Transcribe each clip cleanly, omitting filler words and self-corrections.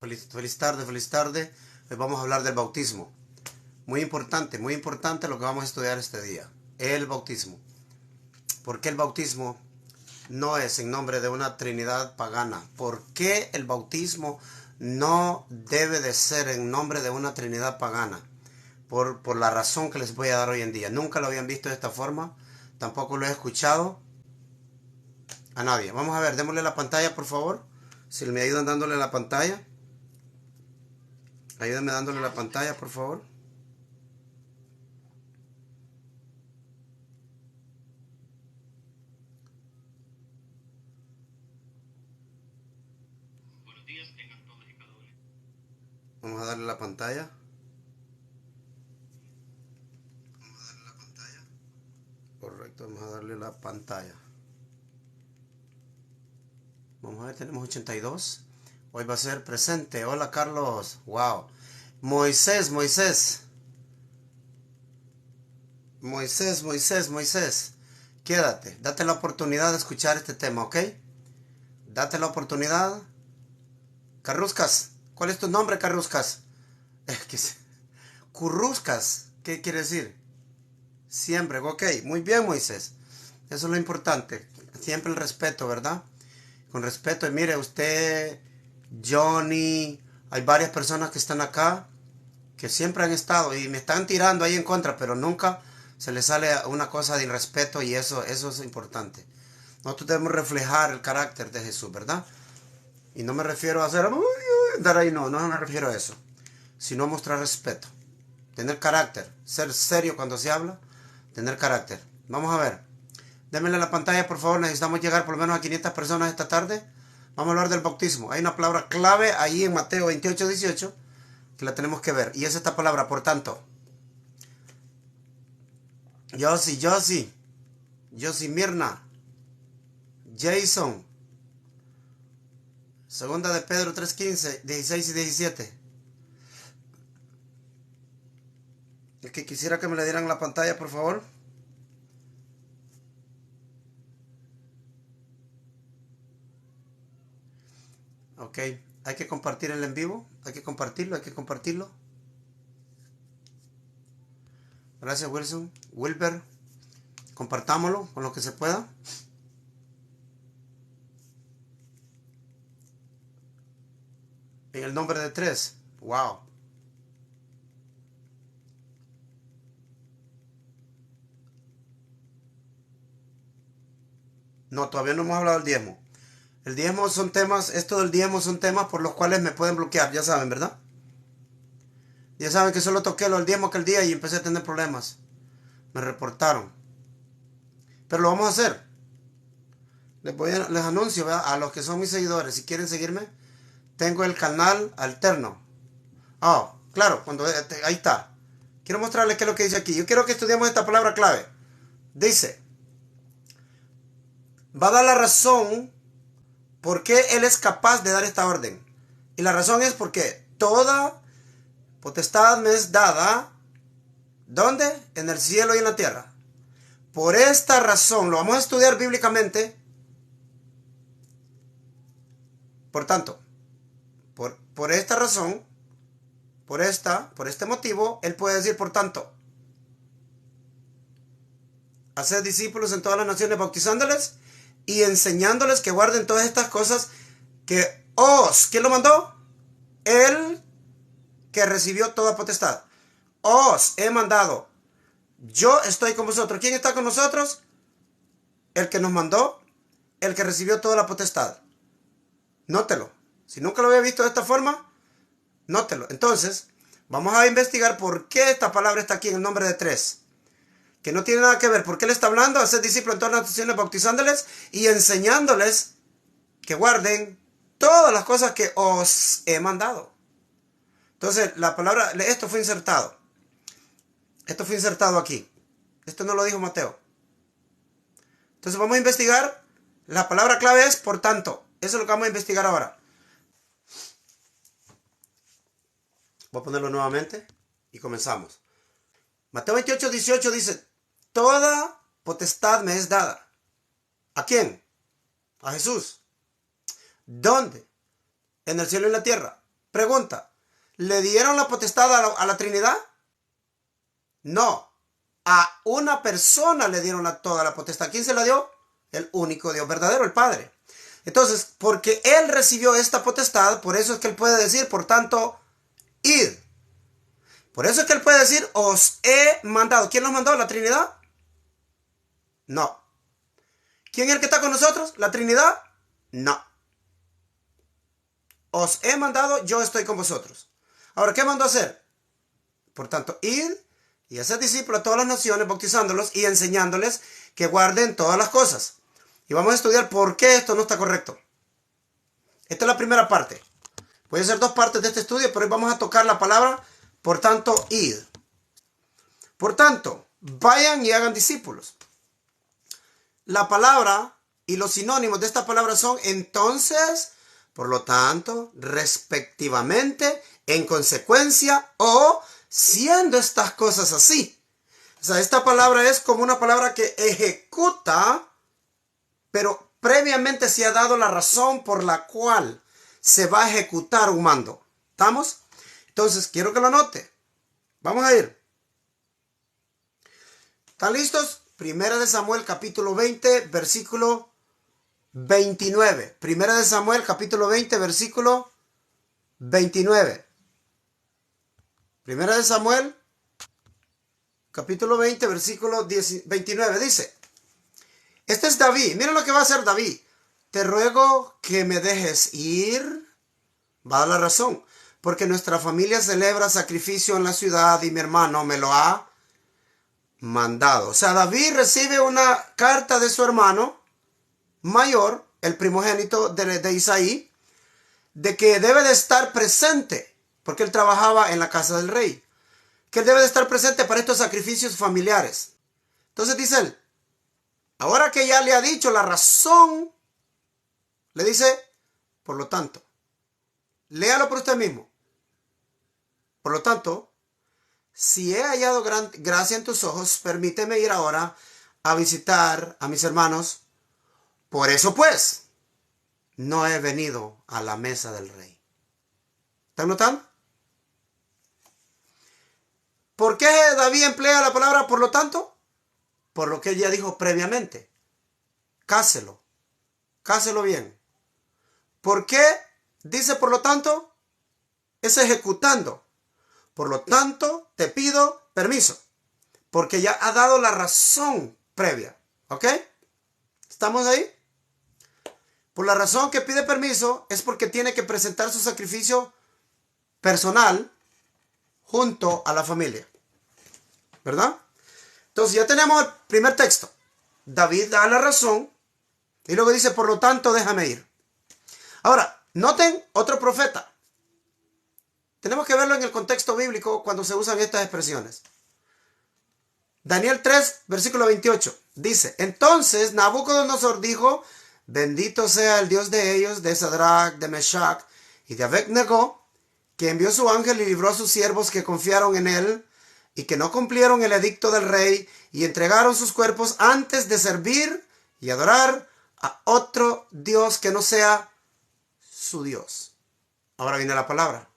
Feliz tarde, feliz tarde. Hoy vamos a hablar del bautismo. Muy importante lo que vamos a estudiar este día. El bautismo. ¿Por qué el bautismo no es en nombre de una trinidad pagana? ¿Por qué el bautismo no debe de ser en nombre de una trinidad pagana? Por la razón que les voy a dar hoy en día. Nunca lo habían visto de esta forma. Tampoco lo he escuchado a nadie. Vamos a ver, démosle la pantalla, por favor. Si me ayudan dándole la pantalla. Ayúdenme dándole la pantalla, por favor. Vamos a darle la pantalla. Correcto, vamos a darle la pantalla. Vamos a ver, tenemos 82. Hoy va a ser presente. Hola, Carlos. Wow. Moisés. Quédate. Date la oportunidad de escuchar este tema, ¿ok? Date la oportunidad. Carruscas. ¿Cuál es tu nombre, Carruscas? Curruscas. ¿Qué quiere decir? Siempre. Ok. Muy bien, Moisés. Eso es lo importante. Siempre el respeto, ¿verdad? Con respeto. Y mire, usted, Johnny, hay varias personas que están acá que siempre han estado y me están tirando ahí en contra, pero nunca se les sale una cosa de irrespeto y eso es importante. Nosotros debemos reflejar el carácter de Jesús, ¿verdad? Y no me refiero a hacer, andar ahí, no me refiero a eso, sino a mostrar respeto, tener carácter, ser serio cuando se habla, tener carácter. Vamos a ver. Démenle la pantalla, por favor. Necesitamos llegar por lo menos a 500 personas esta tarde. Vamos a hablar del bautismo. Hay una palabra clave ahí en Mateo 28:18 que la tenemos que ver. Y es esta palabra, por tanto. Josie, Mirna, Jason. Segunda de Pedro 3:15, 16 y 17. El que quisiera que me le dieran la pantalla, por favor. Ok, hay que compartir el en vivo. Hay que compartirlo. Gracias, Wilson. Wilber, compartámoslo con lo que se pueda. En el nombre de 3. Wow. No, todavía no hemos hablado del diezmo. El diezmo son temas, esto del diezmo son temas por los cuales me pueden bloquear, ya saben, ¿verdad? Ya saben que solo toqué lo del diezmo aquel día y empecé a tener problemas. Me reportaron. Pero lo vamos a hacer. Les anuncio, ¿verdad? A los que son mis seguidores, si quieren seguirme, tengo el canal alterno. Claro, ahí está. Quiero mostrarles qué es lo que dice aquí. Yo quiero que estudiemos esta palabra clave. Dice, va a dar la razón por qué Él es capaz de dar esta orden. Y la razón es porque toda potestad me es dada, ¿dónde? En el cielo y en la tierra. Por esta razón, lo vamos a estudiar bíblicamente. Por tanto, por esta razón, por este motivo, Él puede decir, por tanto, hacer discípulos en todas las naciones, bautizándoles y enseñándoles que guarden todas estas cosas que ¿quién lo mandó? Él que recibió toda potestad. Os he mandado. Yo estoy con vosotros. ¿Quién está con nosotros? El que nos mandó, el que recibió toda la potestad. Nótelo. Si nunca lo había visto de esta forma, nótelo. Entonces, vamos a investigar por qué esta palabra está aquí en el nombre de 3. Que no tiene nada que ver. ¿Por qué le está hablando? Hacer discípulos en todas las naciones, bautizándoles y enseñándoles que guarden todas las cosas que os he mandado. Entonces, la palabra, esto fue insertado. Esto fue insertado aquí. Esto no lo dijo Mateo. Entonces vamos a investigar. La palabra clave es por tanto. Eso es lo que vamos a investigar ahora. Voy a ponerlo nuevamente y comenzamos. Mateo 28:18 dice, toda potestad me es dada. ¿A quién? A Jesús. ¿Dónde? En el cielo y en la tierra. Pregunta, ¿le dieron la potestad a la Trinidad? No, a una persona le dieron toda la potestad. ¿A quién se la dio? El único Dios verdadero, el Padre. Entonces, porque Él recibió esta potestad, por eso es que Él puede decir, por tanto, id. Por eso es que Él puede decir, os he mandado. ¿Quién los mandó? ¿La Trinidad? No. ¿Quién es el que está con nosotros? ¿La Trinidad? No. Os he mandado, yo estoy con vosotros. Ahora, ¿qué mandó a hacer? Por tanto, id y hacer discípulos a todas las naciones, bautizándolos y enseñándoles que guarden todas las cosas. Y vamos a estudiar por qué esto no está correcto. Esta es la primera parte. Voy a hacer dos partes de este estudio, pero hoy vamos a tocar la palabra, por tanto, id. Por tanto, vayan y hagan discípulos. La palabra y los sinónimos de esta palabra son entonces, por lo tanto, respectivamente, en consecuencia o siendo estas cosas así. O sea, esta palabra es como una palabra que ejecuta, pero previamente se ha dado la razón por la cual se va a ejecutar un mando. ¿Estamos? Entonces, quiero que lo anote. Vamos a ir. ¿Están listos? Primera de Samuel, capítulo 20, versículo 29. Primera de Samuel, capítulo 20, versículo 29. Primera de Samuel, capítulo 20, versículo 29. Dice, este es David. Miren lo que va a hacer David. Te ruego que me dejes ir. Va a dar la razón. Porque nuestra familia celebra sacrificio en la ciudad y mi hermano me lo ha mandado. O sea, David recibe una carta de su hermano mayor, el primogénito de Isaí, de que debe de estar presente, porque él trabajaba en la casa del rey, que él debe de estar presente para estos sacrificios familiares. Entonces dice él, ahora que ya le ha dicho la razón, le dice, por lo tanto, léalo por usted mismo. Por lo tanto, si he hallado gracia en tus ojos, permíteme ir ahora a visitar a mis hermanos. Por eso pues, no he venido a la mesa del rey. ¿Están notando? ¿Por qué David emplea la palabra por lo tanto? Por lo que él ya dijo previamente. Cáselo. Cáselo bien. ¿Por qué dice por lo tanto? Es ejecutando. Por lo tanto, te pido permiso. Porque ya ha dado la razón previa. ¿Ok? ¿Estamos ahí? Por la razón que pide permiso es porque tiene que presentar su sacrificio personal junto a la familia. ¿Verdad? Entonces ya tenemos el primer texto. David da la razón y luego dice, por lo tanto, déjame ir. Ahora, noten otro profeta. Tenemos que verlo en el contexto bíblico cuando se usan estas expresiones. Daniel 3, versículo 28. Dice, entonces Nabucodonosor dijo, bendito sea el Dios de ellos, de Sadrach, de Meshach y de Abed-Nego, que envió su ángel y libró a sus siervos que confiaron en él y que no cumplieron el edicto del rey y entregaron sus cuerpos antes de servir y adorar a otro Dios que no sea su Dios. Ahora viene la palabra.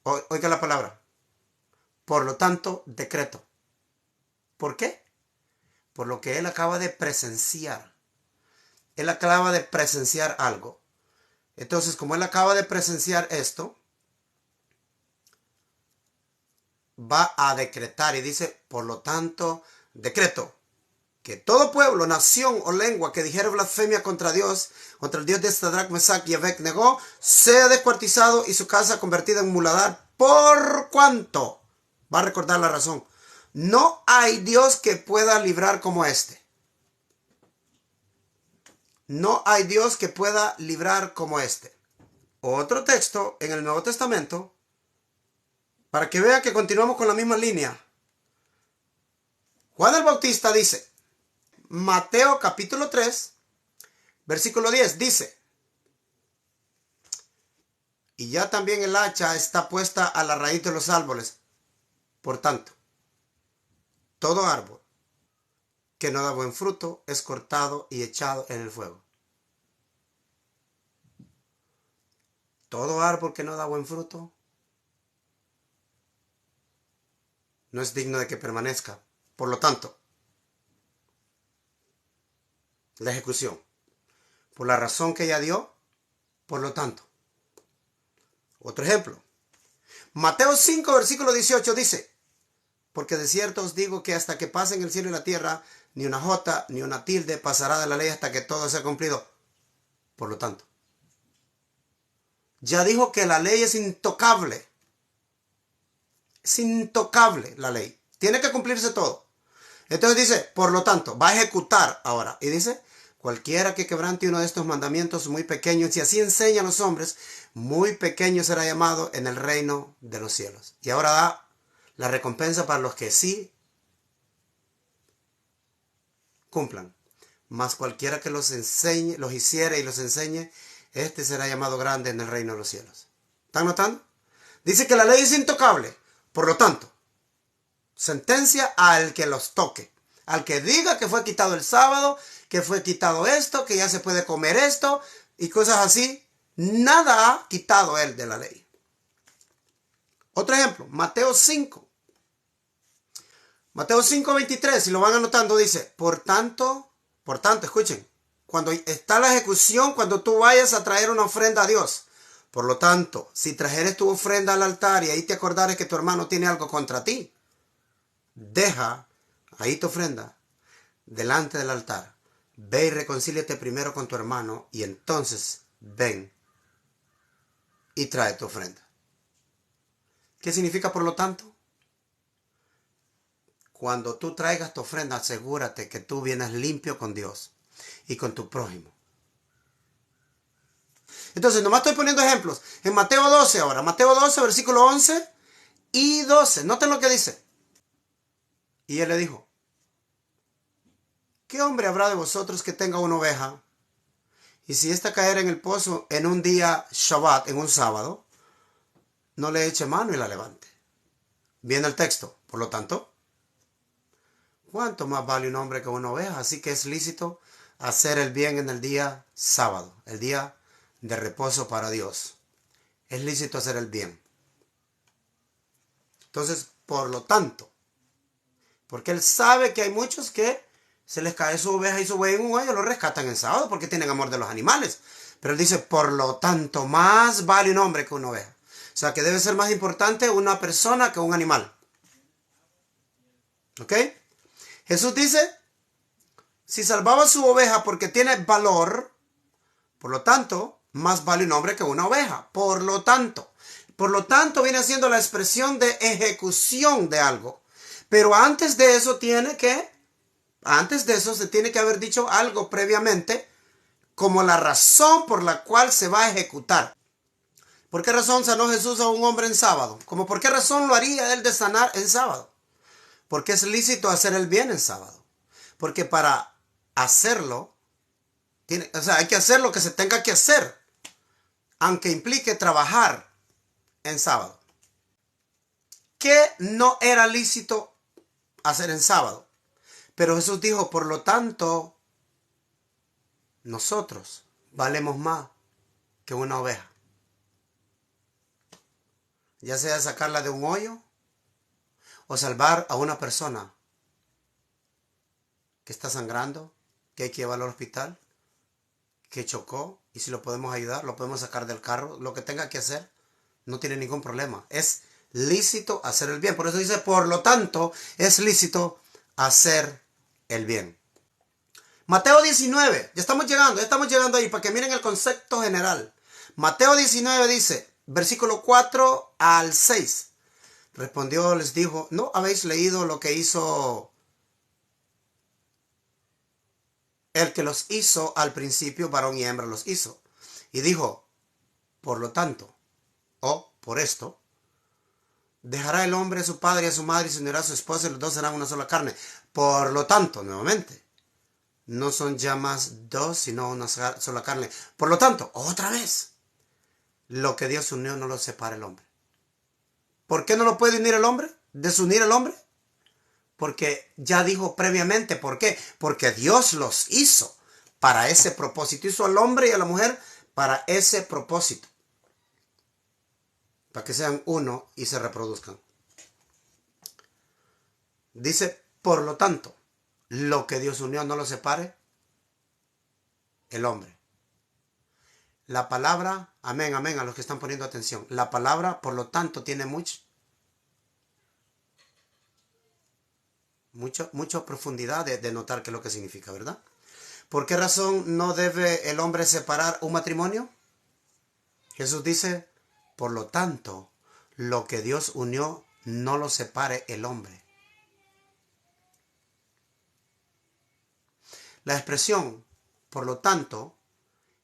Oiga la palabra. Por lo tanto, decreto. ¿Por qué? Por lo que él acaba de presenciar. Él acaba de presenciar algo. Entonces, como él acaba de presenciar esto, va a decretar y dice, por lo tanto, decreto que todo pueblo, nación o lengua que dijere blasfemia contra Dios, contra el Dios de Sadrach, Mesach y Abed-Nego, sea descuartizado y su casa convertida en muladar, por cuanto, va a recordar la razón, no hay Dios que pueda librar como este. No hay Dios que pueda librar como este. Otro texto en el Nuevo Testamento, para que vean que continuamos con la misma línea. Juan el Bautista dice, Mateo capítulo 3, versículo 10, dice, y ya también el hacha está puesta a la raíz de los árboles. Por tanto, todo árbol que no da buen fruto es cortado y echado en el fuego. todo árbol que no da buen fruto no es digno de que permanezca. Por lo tanto, la ejecución, por la razón que ella dio, por lo tanto. Otro ejemplo. Mateo 5, versículo 18 dice, porque de cierto os digo que hasta que pasen el cielo y la tierra, ni una jota, ni una tilde pasará de la ley hasta que todo sea cumplido. Por lo tanto, ya dijo que la ley es intocable. Es intocable la ley. Tiene que cumplirse todo. Entonces dice, por lo tanto, va a ejecutar ahora. Y dice, cualquiera que quebrante uno de estos mandamientos muy pequeños y así enseña a los hombres, muy pequeño será llamado en el reino de los cielos. Y ahora da la recompensa para los que sí cumplan. Mas cualquiera que los enseñe, los hiciere y los enseñe, este será llamado grande en el reino de los cielos. ¿Están notando? Dice que la ley es intocable. Por lo tanto, sentencia al que los toque. Al que diga que fue quitado el sábado, que fue quitado esto, que ya se puede comer esto y cosas así. Nada ha quitado él de la ley. Otro ejemplo, Mateo 5. Mateo 5:23, si lo van anotando, dice, por tanto, escuchen, cuando está la ejecución, cuando tú vayas a traer una ofrenda a Dios, por lo tanto, si trajeres tu ofrenda al altar y ahí te acordares que tu hermano tiene algo contra ti, deja ahí tu ofrenda delante del altar. Ve y reconcíliate primero con tu hermano y entonces ven y trae tu ofrenda. ¿Qué significa por lo tanto? Cuando tú traigas tu ofrenda, asegúrate que tú vienes limpio con Dios y con tu prójimo. Entonces, nomás estoy poniendo ejemplos. En Mateo 12 ahora. Mateo 12, versículo 11 y 12. Noten lo que dice. Y él le dijo, ¿qué hombre habrá de vosotros que tenga una oveja? Y si ésta caer en el pozo en un día Shabbat, en un sábado, no le eche mano y la levante. Viene el texto. Por lo tanto, ¿cuánto más vale un hombre que una oveja? Así que es lícito hacer el bien en el día sábado, el día de reposo para Dios. Es lícito hacer el bien. Entonces, por lo tanto, porque él sabe que hay muchos que se les cae su oveja y su buey en un hoyo, lo rescatan en sábado porque tienen amor de los animales. Pero él dice, por lo tanto, más vale un hombre que una oveja. O sea, que debe ser más importante una persona que un animal. ¿Ok? Jesús dice, si salvaba su oveja porque tiene valor, por lo tanto, más vale un hombre que una oveja. Por lo tanto viene siendo la expresión de ejecución de algo. Pero antes de eso se tiene que haber dicho algo previamente como la razón por la cual se va a ejecutar. ¿Por qué razón sanó Jesús a un hombre en sábado? ¿Como por qué razón lo haría él de sanar en sábado? Porque es lícito hacer el bien en sábado. Porque para hacerlo, hay que hacer lo que se tenga que hacer, aunque implique trabajar en sábado. ¿Qué no era lícito hacer en sábado? Pero Jesús dijo, por lo tanto, nosotros valemos más que una oveja. Ya sea sacarla de un hoyo o salvar a una persona que está sangrando, que hay que llevarlo al hospital, que chocó, y si lo podemos ayudar, lo podemos sacar del carro, lo que tenga que hacer, no tiene ningún problema. Es lícito hacer el bien. Por eso dice, por lo tanto, es lícito hacer el bien. Mateo 19, ya estamos llegando ahí para que miren el concepto general. Mateo 19 dice, versículo 4 al 6. Respondió, les dijo, ¿no habéis leído lo que hizo el que los hizo al principio? Varón y hembra los hizo. Y dijo, por lo tanto, o por esto, dejará el hombre a su padre y a su madre y se unirá a su esposa y los dos serán una sola carne. Por lo tanto, nuevamente, no son ya más dos, sino una sola carne. Por lo tanto, otra vez, lo que Dios unió no lo separa el hombre. ¿Por qué no lo puede unir el hombre? ¿Desunir el hombre? Porque ya dijo previamente, ¿por qué? Porque Dios los hizo para ese propósito. Hizo al hombre y a la mujer para ese propósito. para que sean uno y se reproduzcan. Dice, por lo tanto, lo que Dios unió no lo separe el hombre. La palabra, amén, amén, a los que están poniendo atención. La palabra, por lo tanto, tiene mucha profundidad de notar qué es lo que significa, ¿verdad? ¿Por qué razón no debe el hombre separar un matrimonio? Jesús dice, por lo tanto, lo que Dios unió no lo separe el hombre. La expresión, por lo tanto,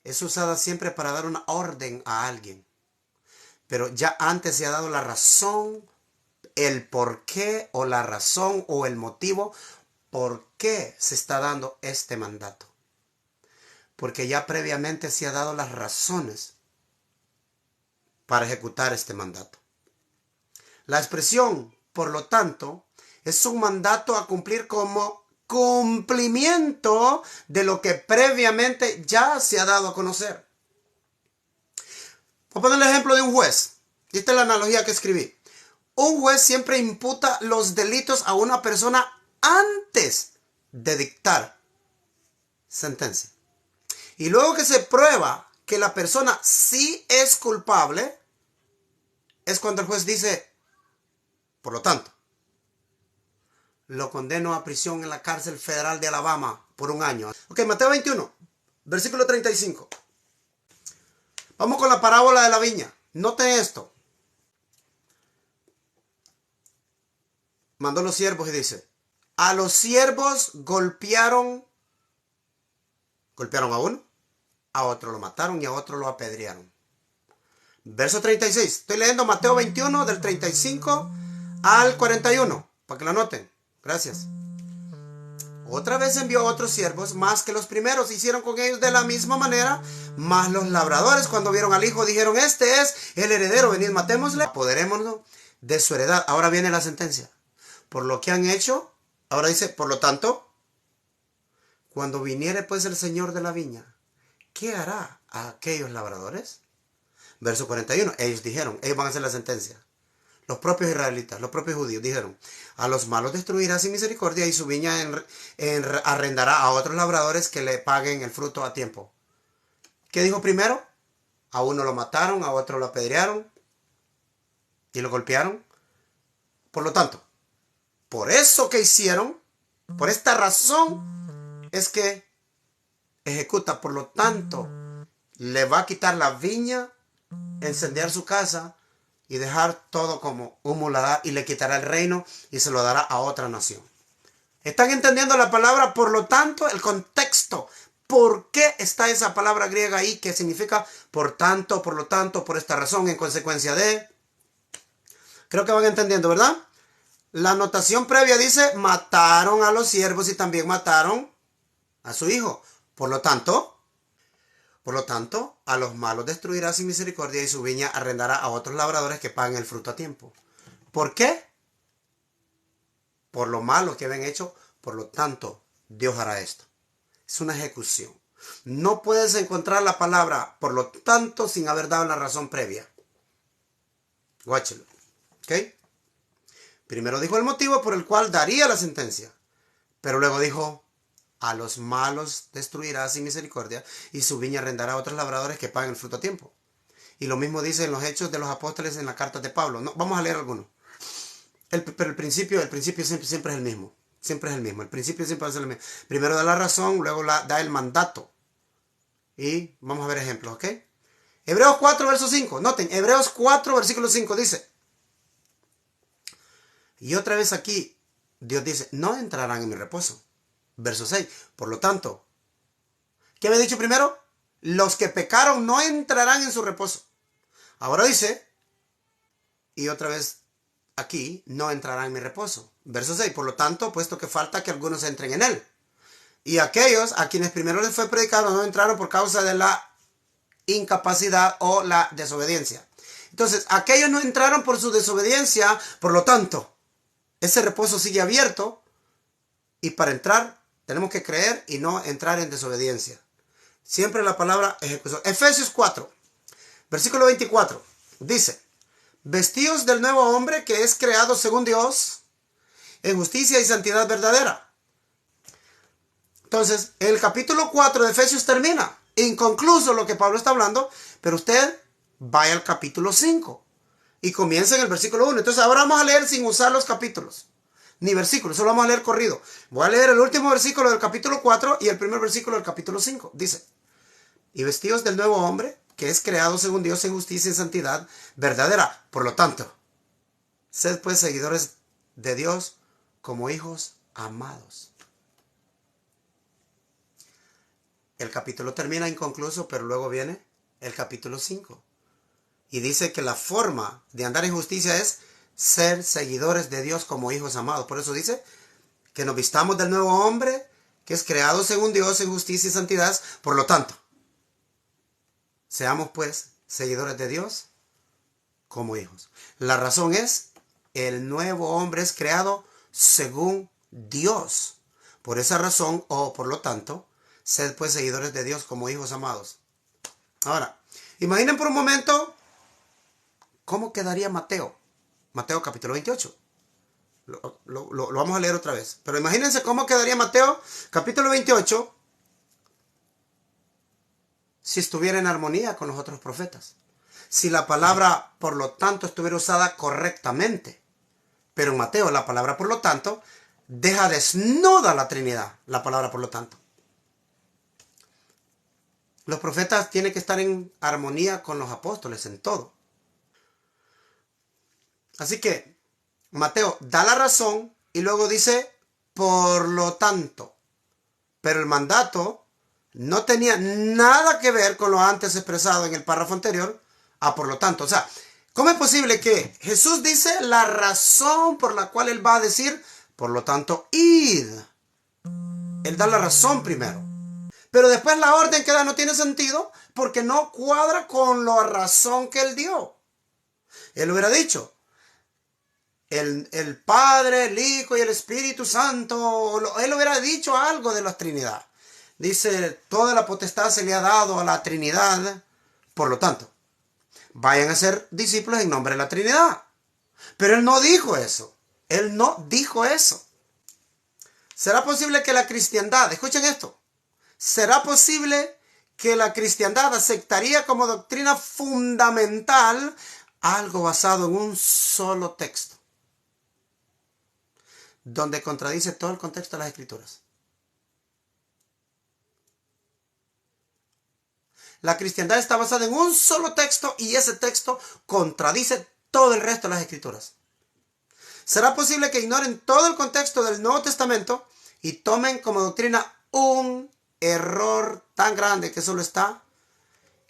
es usada siempre para dar una orden a alguien. Pero ya antes se ha dado la razón, el por qué o la razón o el motivo por qué se está dando este mandato. Porque ya previamente se ha dado las razones para ejecutar este mandato. La expresión, por lo tanto, es un mandato a cumplir como cumplimiento de lo que previamente ya se ha dado a conocer. Voy a poner el ejemplo de un juez. Esta es la analogía que escribí. Un juez siempre imputa los delitos a una persona antes de dictar sentencia. Y luego que se prueba que la persona sí es culpable, es cuando el juez dice, por lo tanto, lo condeno a prisión en la cárcel federal de Alabama por 1 año. Ok, Mateo 21, versículo 35. Vamos con la parábola de la viña. Noten esto. Mandó los siervos y dice, a los siervos golpearon a uno, a otro lo mataron y a otro lo apedrearon. Verso 36. Estoy leyendo Mateo 21 del 35 al 41, para que lo anoten. Gracias. Otra vez envió a otros siervos más que los primeros. Hicieron con ellos de la misma manera. Mas los labradores, cuando vieron al hijo, dijeron, este es el heredero. Venid, matémosle, apoderémonos de su heredad. Ahora viene la sentencia. Por lo que han hecho, ahora dice, por lo tanto, cuando viniere pues el señor de la viña, ¿qué hará a aquellos labradores? Verso 41. Ellos dijeron, ellos van a hacer la sentencia. Los propios israelitas, los propios judíos dijeron, a los malos destruirá sin misericordia y su viña arrendará a otros labradores que le paguen el fruto a tiempo. ¿Qué dijo primero? A uno lo mataron, a otro lo apedrearon y lo golpearon. Por lo tanto, por eso que hicieron, por esta razón, es que ejecuta. Por lo tanto, le va a quitar la viña, incendiar su casa y dejar todo como un muladar, y le quitará el reino y se lo dará a otra nación. ¿Están entendiendo la palabra? Por lo tanto, el contexto. ¿Por qué está esa palabra griega ahí que significa por tanto, por lo tanto, por esta razón, en consecuencia de? Creo que van entendiendo, ¿verdad? La anotación previa dice, mataron a los siervos y también mataron a su hijo. Por lo tanto, a los malos destruirá sin misericordia y su viña arrendará a otros labradores que paguen el fruto a tiempo. ¿Por qué? Por lo malo que habían hecho, por lo tanto, Dios hará esto. Es una ejecución. No puedes encontrar la palabra por lo tanto sin haber dado la razón previa. Guáchelo. ¿Ok? Primero dijo el motivo por el cual daría la sentencia. Pero luego dijo, a los malos destruirá sin misericordia y su viña arrendará a otros labradores que paguen el fruto a tiempo. Y lo mismo dice en los Hechos de los Apóstoles, en la carta de Pablo. No, vamos a leer algunos. Pero el principio siempre es el mismo. Siempre es el mismo. El principio siempre va a ser el mismo. Primero da la razón, luego da el mandato. Y vamos a ver ejemplos, ¿ok? Hebreos 4, verso 5. Noten, Hebreos 4, versículo 5 dice. Y otra vez aquí, Dios dice, no entrarán en mi reposo. Verso 6. Por lo tanto, ¿qué había dicho primero? Los que pecaron no entrarán en su reposo. Ahora dice, y otra vez aquí, no entrarán en mi reposo. Verso 6. Por lo tanto, puesto que falta que algunos entren en él. Y aquellos a quienes primero les fue predicado no entraron por causa de la incapacidad o la desobediencia. Entonces, aquellos no entraron por su desobediencia, por lo tanto, ese reposo sigue abierto y para entrar tenemos que creer y no entrar en desobediencia. Siempre la palabra ejecución. Efesios 4, versículo 24, dice, Vestíos del nuevo hombre que es creado según Dios en justicia y santidad verdadera. Entonces, el capítulo 4 de Efesios termina inconcluso lo que Pablo está hablando, pero usted vaya al capítulo 5 y comienza en el versículo 1. Entonces, ahora vamos a leer sin usar los capítulos ni versículos, solo vamos a leer corrido. Voy a leer el último versículo del capítulo 4 y el primer versículo del capítulo 5. Dice: y vestidos del nuevo hombre que es creado según Dios en justicia y santidad verdadera. Por lo tanto, sed pues seguidores de Dios como hijos amados. El capítulo termina inconcluso, pero luego viene el capítulo 5. Y dice que la forma de andar en justicia es ser seguidores de Dios como hijos amados. Por eso dice que nos vistamos del nuevo hombre que es creado según Dios en justicia y santidad. Por lo tanto, seamos pues seguidores de Dios como hijos. La razón es, el nuevo hombre es creado según Dios. Por esa razón, o por lo tanto, sed pues seguidores de Dios como hijos amados. Ahora, imaginen por un momento cómo quedaría Mateo. Mateo capítulo 28. Lo vamos a leer otra vez. Pero imagínense cómo quedaría Mateo capítulo 28 si estuviera en armonía con los otros profetas. Si la palabra por lo tanto estuviera usada correctamente. Pero en Mateo la palabra por lo tanto deja desnuda la Trinidad. La palabra por lo tanto. Los profetas tienen que estar en armonía con los apóstoles en todo. Así que Mateo da la razón y luego dice por lo tanto. Pero el mandato no tenía nada que ver con lo antes expresado en el párrafo anterior a por lo tanto. O sea, ¿cómo es posible que Jesús dice la razón por la cual él va a decir por lo tanto id? Él da la razón primero. Pero después la orden que da no tiene sentido porque no cuadra con la razón que él dio. Él hubiera dicho, el Padre, el Hijo y el Espíritu Santo, él hubiera dicho algo de la Trinidad. Dice, toda la potestad se le ha dado a la Trinidad, por lo tanto, vayan a ser discípulos en nombre de la Trinidad. Pero él no dijo eso. Él no dijo eso. ¿Será posible que la cristiandad, escuchen esto, será posible que la cristiandad aceptaría como doctrina fundamental algo basado en un solo texto, donde contradice todo el contexto de las Escrituras? La cristiandad está basada en un solo texto y ese texto contradice todo el resto de las Escrituras. ¿Será posible que ignoren todo el contexto del Nuevo Testamento y tomen como doctrina un error tan grande que solo está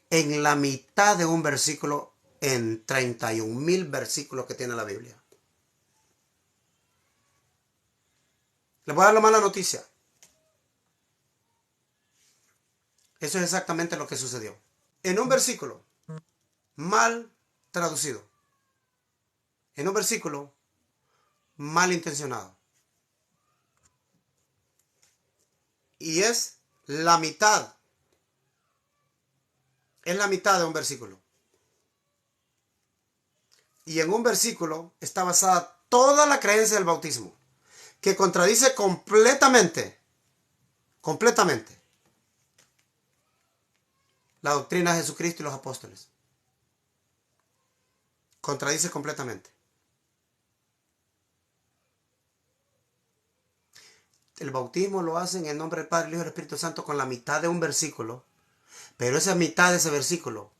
en la mitad de un versículo en 31,000 versículos que tiene la Biblia? Les voy a dar la mala noticia. Eso es exactamente lo que sucedió. En un versículo mal traducido, en un versículo mal intencionado, y es la mitad de un versículo. Y en un versículo está basada toda la creencia del bautismo, que contradice completamente la doctrina de Jesucristo y los apóstoles. Contradice completamente. El bautismo lo hacen en nombre del Padre, el Hijo y el Espíritu Santo con la mitad de un versículo, pero esa mitad de ese versículo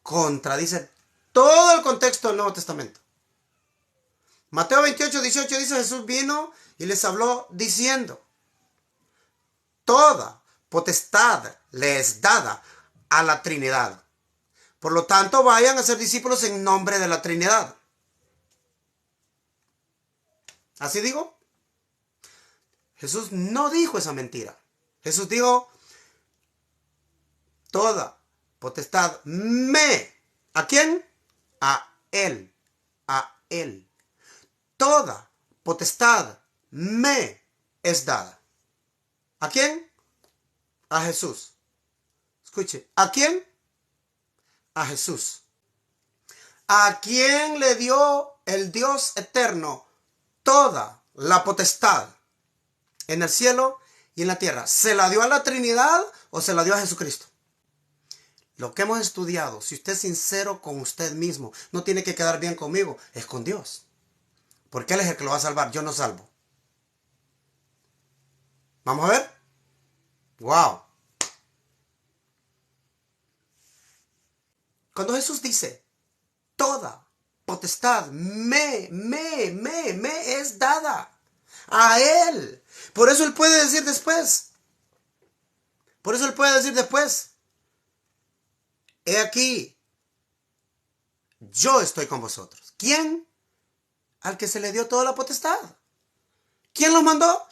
contradice todo el contexto del Nuevo Testamento. Mateo 28, 18 dice, Jesús vino y les habló diciendo, toda potestad le es dada a la Trinidad. Por lo tanto, vayan a ser discípulos en nombre de la Trinidad. ¿Así digo? Jesús no dijo esa mentira. Jesús dijo, toda potestad me. ¿A quién? A Él. A Él. Toda potestad me es dada. ¿A quién? A Jesús. Escuche, ¿a quién? A Jesús. ¿A quién le dio el Dios eterno toda la potestad en el cielo y en la tierra? ¿Se la dio a la Trinidad o se la dio a Jesucristo? Lo que hemos estudiado, si usted es sincero con usted mismo, no tiene que quedar bien conmigo, es con Dios. Porque Él es el que lo va a salvar, yo no salvo. ¿Vamos a ver? ¡Wow! Cuando Jesús dice, toda potestad me es dada a Él. Por eso Él puede decir después. He aquí, yo estoy con vosotros. ¿Quién? Al que se le dio toda la potestad. ¿Quién los mandó?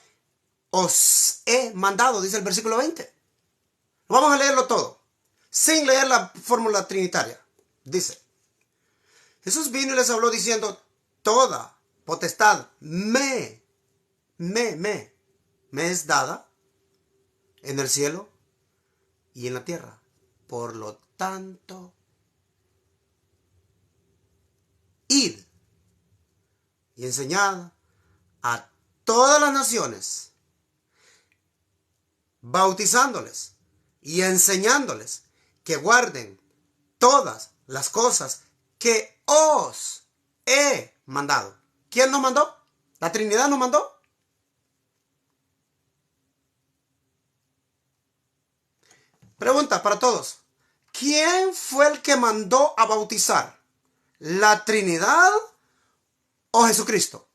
Os he mandado, dice el versículo 20. Vamos a leerlo todo, sin leer la fórmula trinitaria. Dice, Jesús vino y les habló diciendo, toda potestad me es dada en el cielo y en la tierra. Por lo tanto, id y enseñad a todas las naciones, bautizándoles y enseñándoles que guarden todas las cosas que os he mandado. ¿Quién nos mandó? ¿La Trinidad nos mandó? Pregunta para todos. ¿Quién fue el que mandó a bautizar? ¿La Trinidad o Jesucristo?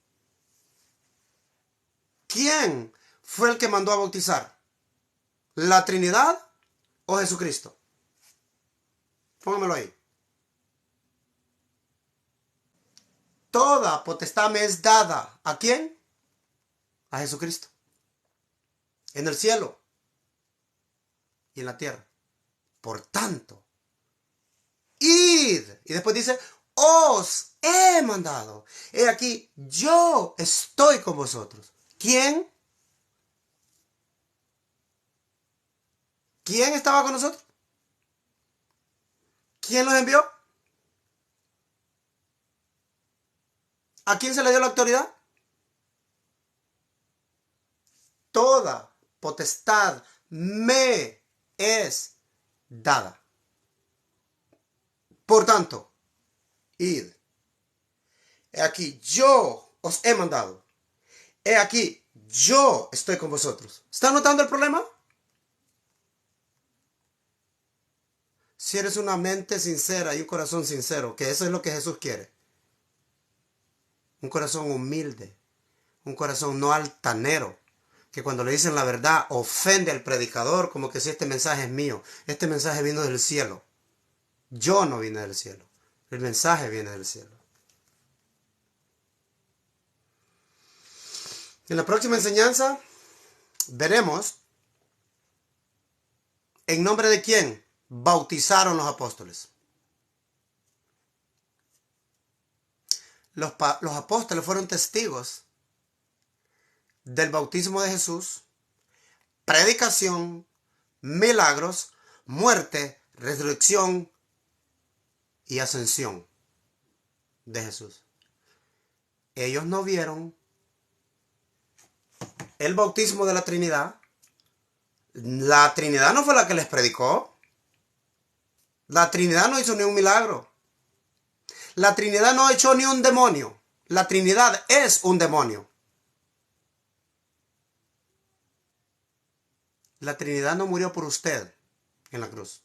¿Quién fue el que mandó a bautizar? ¿La Trinidad o Jesucristo? Póngamelo ahí. Toda potestad me es dada. ¿A quién? A Jesucristo. En el cielo y en la tierra. Por tanto, id. Y después dice, os he mandado. He aquí, yo estoy con vosotros. ¿Quién? ¿Quién estaba con nosotros? ¿Quién los envió? ¿A quién se le dio la autoridad? Toda potestad me es dada. Por tanto, id. He aquí, yo os he mandado. He aquí, yo estoy con vosotros. ¿Están notando el problema? Si eres una mente sincera y un corazón sincero, que eso es lo que Jesús quiere. Un corazón humilde, un corazón no altanero, que cuando le dicen la verdad ofende al predicador como que si este mensaje es mío. Este mensaje vino del cielo. Yo no vine del cielo. El mensaje viene del cielo. En la próxima enseñanza veremos en nombre de quién bautizaron los apóstoles. Los apóstoles fueron testigos del bautismo de Jesús, predicación, milagros, muerte, resurrección y ascensión de Jesús. Ellos no vieron el bautismo de la Trinidad. La Trinidad no fue la que les predicó. La Trinidad no hizo ni un milagro. La Trinidad no echó ni un demonio. La Trinidad es un demonio. La Trinidad no murió por usted en la cruz.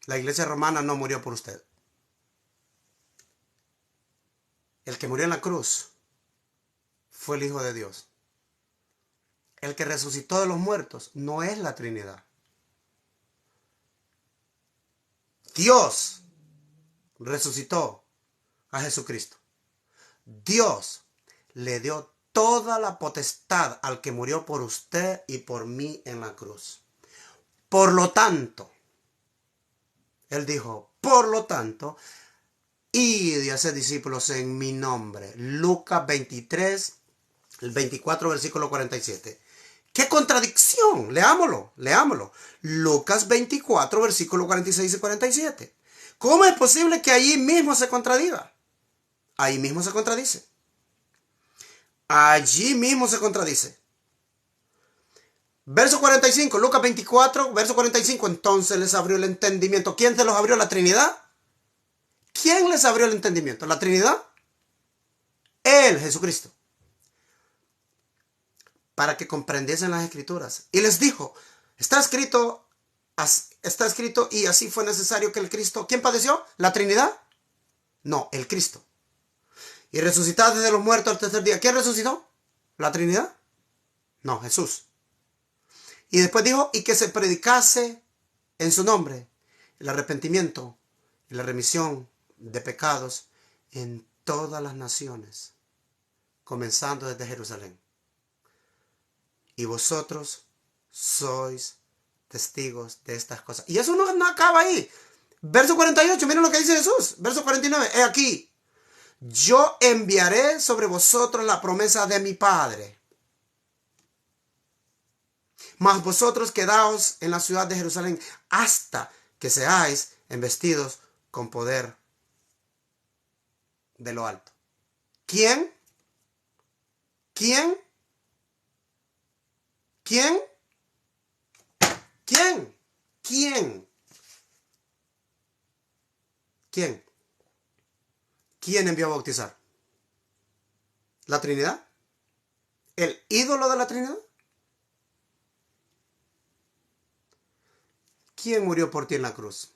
La iglesia romana no murió por usted. El que murió en la cruz fue el Hijo de Dios. El que resucitó de los muertos no es la Trinidad. Dios resucitó a Jesucristo. Dios le dio toda la potestad al que murió por usted y por mí en la cruz. Por lo tanto, Él dijo, por lo tanto, id y haced discípulos en mi nombre. Lucas 23, el 24, versículo 47. ¡Qué contradicción! Leámoslo. Lucas 24, versículo 46 y 47. ¿Cómo es posible que allí mismo se contradiga? Ahí mismo se contradice. Allí mismo se contradice. Verso 45, Lucas 24, verso 45. Entonces les abrió el entendimiento. ¿Quién se los abrió? ¿La Trinidad? ¿Quién les abrió el entendimiento? ¿La Trinidad? Él, Jesucristo. Para que comprendiesen las Escrituras. Y les dijo, está escrito y así fue necesario que el Cristo... ¿Quién padeció? ¿La Trinidad? No, el Cristo. Y resucitar desde los muertos al tercer día. ¿Quién resucitó? ¿La Trinidad? No, Jesús. Y después dijo, y que se predicase en su nombre el arrepentimiento y la remisión de pecados en todas las naciones, comenzando desde Jerusalén. Y vosotros sois testigos de estas cosas. Y eso no acaba ahí. Verso 48, miren lo que dice Jesús. Verso 49, he aquí, yo enviaré sobre vosotros la promesa de mi Padre. Mas vosotros quedaos en la ciudad de Jerusalén hasta que seáis embestidos con poder de lo alto. ¿Quién? ¿Quién? ¿Quién? ¿Quién? ¿Quién? ¿Quién? ¿Quién envió a bautizar? ¿La Trinidad? ¿El ídolo de la Trinidad? ¿Quién murió por ti en la cruz?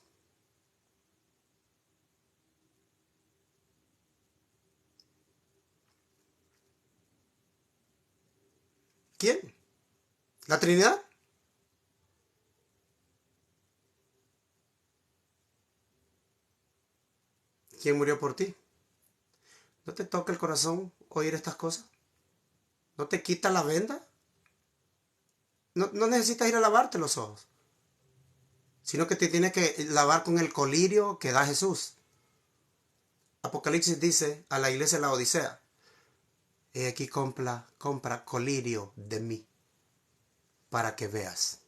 ¿Quién? ¿La Trinidad? ¿Quién murió por ti? ¿No te toca el corazón oír estas cosas? ¿No te quita la venda? No necesitas ir a lavarte los ojos, sino que te tienes que lavar con el colirio que da Jesús. Apocalipsis dice a la iglesia de la Odisea, he aquí compra colirio de mí, para que veas.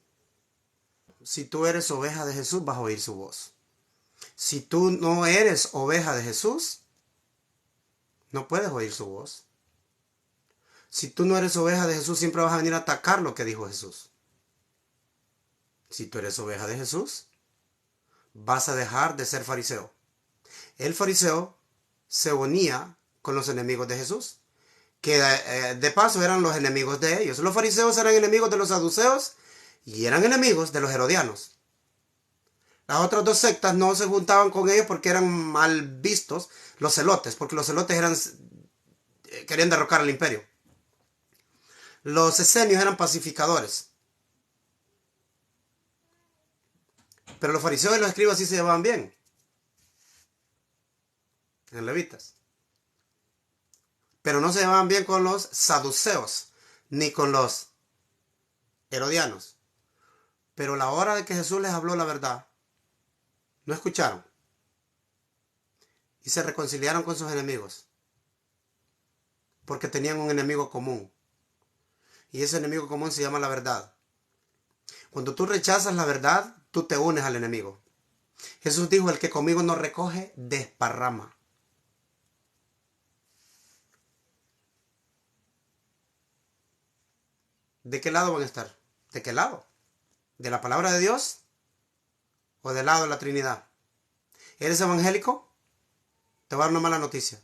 Si tú eres oveja de Jesús, vas a oír su voz. Si tú no eres oveja de Jesús, no puedes oír su voz. Si tú no eres oveja de Jesús, siempre vas a venir a atacar lo que dijo Jesús. Si tú eres oveja de Jesús, vas a dejar de ser fariseo. El fariseo se unía con los enemigos de Jesús, que de paso eran los enemigos de ellos. Los fariseos eran enemigos de los saduceos y eran enemigos de los herodianos. Las otras dos sectas no se juntaban con ellos porque eran mal vistos, los celotes, porque los celotes querían derrocar al imperio. Los esenios eran pacificadores. Pero los fariseos y los escribas sí se llevaban bien. En levitas. Pero no se llevaban bien con los saduceos, ni con los herodianos. Pero a la hora de que Jesús les habló la verdad, no escucharon. Y se reconciliaron con sus enemigos. Porque tenían un enemigo común. Y ese enemigo común se llama la verdad. Cuando tú rechazas la verdad, tú te unes al enemigo. Jesús dijo, el que conmigo no recoge, desparrama. ¿De qué lado van a estar? ¿De qué lado? ¿De la palabra de Dios? ¿O del lado de la Trinidad? ¿Eres evangélico? Te voy a dar una mala noticia.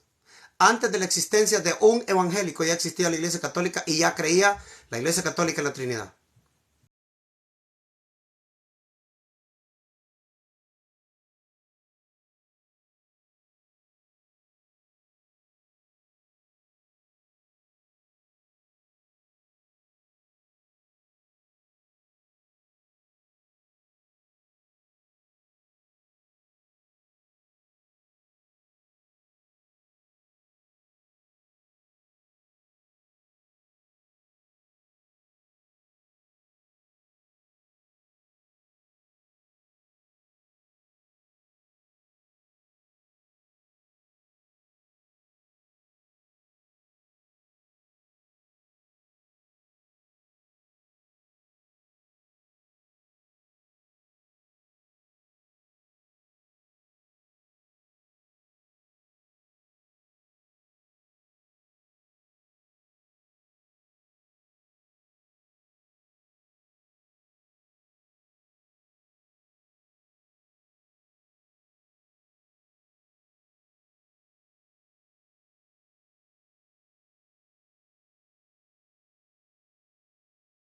Antes de la existencia de un evangélico ya existía la Iglesia Católica y ya creía la Iglesia Católica en la Trinidad.